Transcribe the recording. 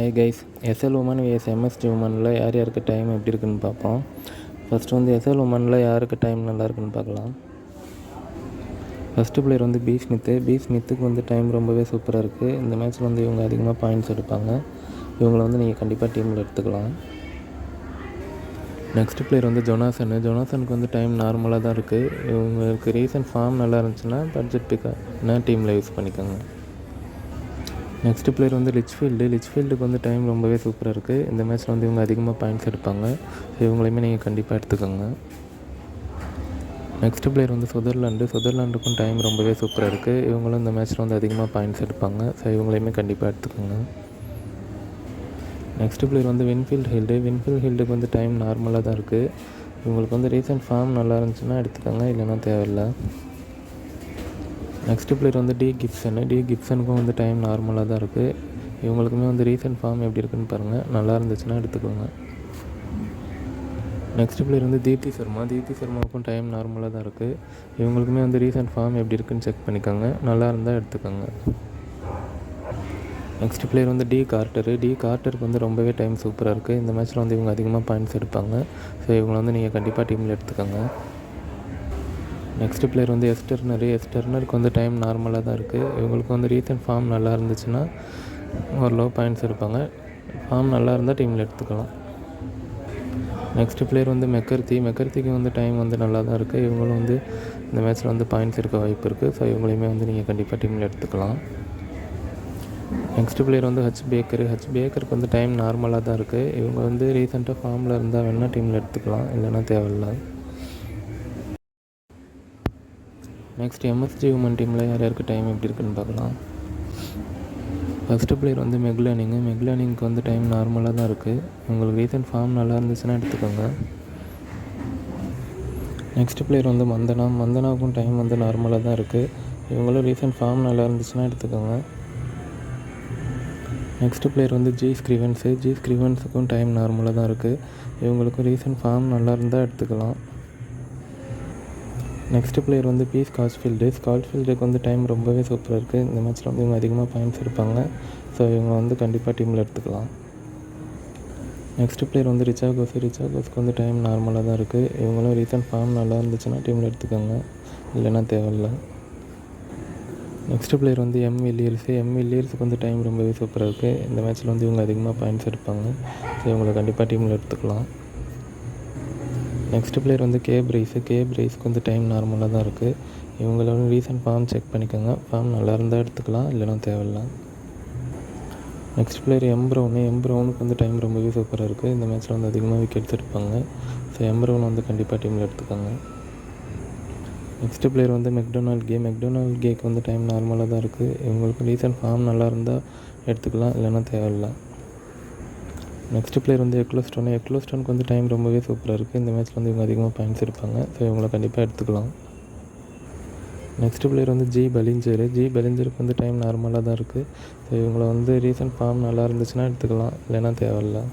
Hi guys, SL women VS MST உமனில் யார் யாருக்கு டைம் எப்படி இருக்குன்னு பார்ப்போம். ஃபஸ்ட்டு வந்து எஸ்எல் உமனில் யாருக்கு டைம் நல்லா இருக்குன்னு பார்க்கலாம். ஃபஸ்ட்டு பிளேயர் வந்து பி ஸ்மித்துக்கு வந்து டைம் ரொம்பவே சூப்பராக இருக்குது. இந்த மேட்ச்சில் வந்து இவங்க அதிகமாக பாயிண்ட்ஸ் எடுப்பாங்க. இவங்களை வந்து நீங்கள் கண்டிப்பாக டீமில் எடுத்துக்கலாம். நெக்ஸ்ட் பிளேயர் வந்து ஜொனாசனுக்கு வந்து டைம் நார்மலாக தான் இருக்குது. இவங்களுக்கு ரீசன்ட் ஃபார்ம் நல்லா இருந்துச்சுன்னா பட்ஜெட் பிக்காக டீமில் யூஸ் பண்ணிக்கோங்க. நெக்ஸ்ட் பிளேயர் வந்து லிச்ஃபீல்டுக்கு வந்து டைம் ரொம்பவே சூப்பராக இருக்குது. இந்த மேட்ச்சில் வந்து இவங்க அதிகமாக பாயிண்ட்ஸ் எடுப்பாங்க. ஸோ இவங்களையுமே நீங்கள் கண்டிப்பாக எடுத்துக்கோங்க. நெக்ஸ்ட் பிளேயர் வந்து சுதர்லாண்டுக்கும் டைம் ரொம்பவே சூப்பராக இருக்குது. இவங்களும் இந்த மேட்ச்சில் வந்து அதிகமாக பாயிண்ட்ஸ் எடுப்பாங்க. ஸோ இவங்களையுமே கண்டிப்பாக எடுத்துக்கோங்க. நெக்ஸ்ட் பிளேயர் வந்து வின்ஃபீல்டுக்கு வந்து டைம் நார்மலாக தான் இருக்குது. இவங்களுக்கு வந்து ரீசன்ட் ஃபார்ம் நல்லா இருந்துச்சுன்னா எடுத்துக்கோங்க, இல்லைன்னா தேவையில்லை. நெக்ஸ்ட் பிளேயர் வந்து டி கிப்சனுக்கும் வந்து டைம் நார்மலாக தான் இருக்குது. இவங்களுக்குமே வந்து ரீசன்ட் ஃபார்ம் எப்படி இருக்குன்னு பாருங்கள், நல்லா இருந்துச்சுன்னா எடுத்துக்கோங்க. நெக்ஸ்ட் பிளேயர் வந்து தீப்தி சர்மாவுக்கும் டைம் நார்மலாக தான் இருக்குது. இவங்களுக்குமே வந்து ரீசன்ட் ஃபார்ம் எப்படி இருக்குன்னு செக் பண்ணிக்கோங்க, நல்லா இருந்தால் எடுத்துக்கோங்க. நெக்ஸ்ட் பிளேயர் வந்து டி கார்ட்டருக்கு வந்து ரொம்பவே டைம் சூப்பராக இருக்குது. இந்த மேட்ச்சில் வந்து இவங்க அதிகமாக பாயிண்ட்ஸ் எடுப்பாங்க. ஸோ இவங்களை வந்து நீங்கள் கண்டிப்பாக டீமில் எடுத்துக்கோங்க. நெக்ஸ்ட் பிளேயர் வந்து எஸ்டர்னருக்கு வந்து டைம் நார்மலாக தான் இருக்குது. இவங்களுக்கு வந்து ரீசன்ட் ஃபார்ம் நல்லா இருந்துச்சுன்னா ஓரளவு பாயிண்ட்ஸ் எடுப்பாங்க. ஃபார்ம் நல்லா இருந்தால் டீமில் எடுத்துக்கலாம். நெக்ஸ்ட் பிளேயர் வந்து மெக்கர்த்திக்கு வந்து டைம் வந்து நல்லா தான் இருக்குது. இவங்களும் வந்து இந்த மேட்ச்சில் வந்து பாயிண்ட்ஸ் எடுக்க வாய்ப்பு இருக்குது. ஸோ இவங்களையுமே வந்து நீங்கள் கண்டிப்பாக டீமில் எடுத்துக்கலாம். நெக்ஸ்ட் பிளேயர் வந்து ஹச் பேக்கருக்கு வந்து டைம் நார்மலாக தான் இருக்குது. இவங்க வந்து ரீசெண்டாக ஃபார்மில் இருந்தால் வேணால் டீமில் எடுத்துக்கலாம், இல்லைன்னா தேவையில்லை. நெக்ஸ்ட் எம்எஸ்டி உமன் டீமில் யார் யாருக்கு டைம் எப்படி இருக்குன்னு பார்க்கலாம். ஃபஸ்ட்டு பிளேயர் வந்து மெக்லானிங்க்கு வந்து டைம் நார்மலாக தான் இருக்குது. உங்களுக்கு ரீசன்ட் ஃபார்ம் நல்லா இருந்துச்சுன்னா எடுத்துக்கோங்க. நெக்ஸ்ட் பிளேயர் வந்து மந்தனாவுக்கும் டைம் வந்து நார்மலாக தான் இருக்குது. இவங்களும் ரீசன்ட் ஃபார்ம் நல்லா இருந்துச்சுன்னா எடுத்துக்கோங்க. நெக்ஸ்ட் பிளேயர் வந்து ஜி ஸ்க்ரீவன்ஸுக்கும் டைம் நார்மலாக தான் இருக்குது. இவங்களுக்கும் ரீசன்ட் ஃபார்ம் நல்லா இருந்தால் எடுத்துக்கலாம். நெக்ஸ்ட் பிளேயர் வந்து பி ஸ்காட்ஃபீல்டுக்கு வந்து டைம் ரொம்பவே சூப்பராக இருக்குது. இந்த மேட்ச்சில் வந்து இவங்க அதிகமாக பாயிண்ட்ஸ் எடுப்பாங்க. ஸோ இவங்க வந்து கண்டிப்பாக டீமில் எடுத்துக்கலாம். நெக்ஸ்ட் பிளேயர் வந்து ரிச்சாகோஸ்க்கு வந்து டைம் நார்மலாக தான் இருக்குது. இவங்களும் ரீசன்ட் ஃபார்ம் நல்லா இருந்துச்சுன்னா டீமில் எடுத்துக்கோங்க, இல்லைன்னா தேவையில்லை. நெக்ஸ்ட் பிளேயர் வந்து எம் வில்லியர்ஸுக்கு வந்து டைம் ரொம்பவே சூப்பராக இருக்குது. இந்த மேட்ச்சில் வந்து இவங்க அதிகமாக பாயிண்ட்ஸ் எடுப்பாங்க. ஸோ இவங்களை கண்டிப்பாக டீமில் எடுத்துக்கலாம். நெக்ஸ்ட் பிளேயர் வந்து கே பிரைஸ்க்கு வந்து டைம் நார்மலாக தான் இருக்குது. இவங்களோட ரீசன்ட் ஃபார்ம் செக் பண்ணிக்கோங்க. ஃபார்ம் நல்லா இருந்தால் எடுத்துக்கலாம், இல்லைனா தேவையில்லை. நெக்ஸ்ட் பிளேயர் எம் ப்ரௌனுக்கு வந்து டைம் ரொம்பவே சூப்பராக இருக்குது. இந்த மேட்ச்சில் வந்து அதிகமாக விக்கெட்ஸ் எடுப்பாங்க. ஸோ எம் ப்ரௌன் வந்து கண்டிப்பாக டீமில் எடுத்துக்கோங்க. நெக்ஸ்ட் பிளேயர் வந்து மெக்டொனால்ட் கேக்கு வந்து டைம் நார்மலாக தான் இருக்குது. இவங்களுக்கு ரீசன்ட் ஃபார்ம் நல்லா இருந்தால் எடுத்துக்கலாம், இல்லைனா தேவையில்லை. நெக்ஸ்ட் பிளேயர் வந்து எக்லோஸ்டோனுக்கு வந்து டைம் ரொம்பவே சூப்பராக இருக்குது. இந்த மேட்ச்சில் வந்து இவங்க அதிகமாக பாயிண்ட்ஸ் எடுப்பாங்க. ஸோ இவங்களை கண்டிப்பாக எடுத்துக்கலாம். நெக்ஸ்ட் பிளேயர் வந்து ஜி பெலிஞ்சருக்கு வந்து டைம் நார்மலாக தான் இருக்குது. ஸோ இவங்களை வந்து ரீசன்ட் ஃபார்ம் நல்லா இருந்துச்சுன்னா எடுத்துக்கலாம், இல்லைன்னா தேவையில்லை.